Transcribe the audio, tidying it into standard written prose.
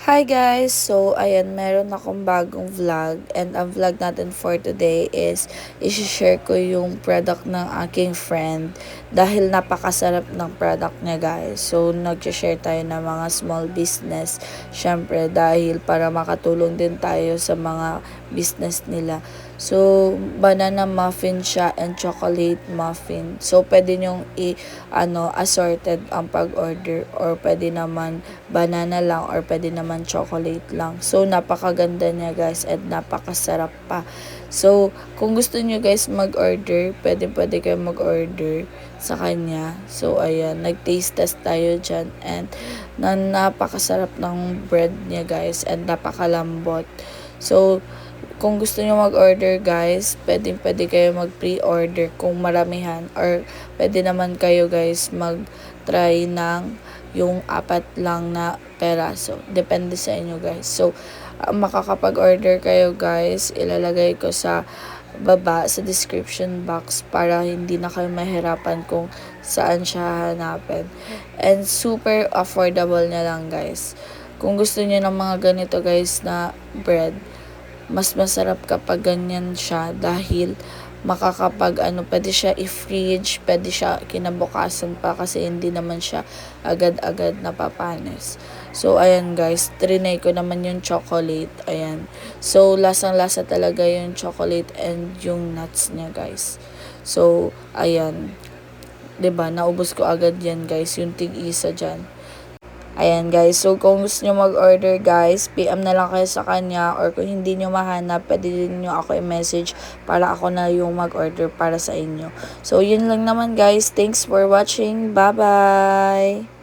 Hi guys! So, ayan, meron akong bagong vlog and ang vlog natin for today is isi-share ko yung product ng aking friend dahil napakasarap ng product niya guys. So, nag-share tayo ng mga small business syempre dahil para makatulong din tayo sa mga business nila. So, banana muffin siya and chocolate muffin. So, pwede nyong assorted ang pag-order or pwede naman banana lang or pwede naman chocolate lang. So, napakaganda niya guys at napakasarap pa. So, kung gusto niyo guys mag-order, pwede kayo mag-order sa kanya. So, ayan, nag-taste test tayo dyan and napakasarap ng bread niya guys and napakalambot. So, kung gusto niyo mag-order guys, pwede kayo mag-pre-order kung maramihan or pwede naman kayo guys mag-try ng yung 4 lang na peraso. Depende sa inyo guys. So, makakapag-order kayo guys. Ilalagay ko sa baba sa description box para hindi na kayo mahirapan kung saan siya hanapin. And super affordable na lang guys. Kung gusto niyo ng mga ganito guys na bread, mas masarap kapag ganyan siya dahil pwede siya i-fridge, pwede siya kinabukasan pa kasi hindi naman siya agad-agad napapanis. So, ayan guys, trinay ko naman yung chocolate, ayan. So, lasang-lasa talaga yung chocolate and yung nuts niya guys. So, ayan, 'di ba naubos ko agad yan guys, yung tig-isa dyan. Ayan guys, so kung gusto nyo mag-order guys, PM na lang kayo sa kanya or kung hindi nyo mahanap, pwede din nyo ako i-message para ako na yung mag-order para sa inyo. So yun lang naman guys, thanks for watching, bye bye!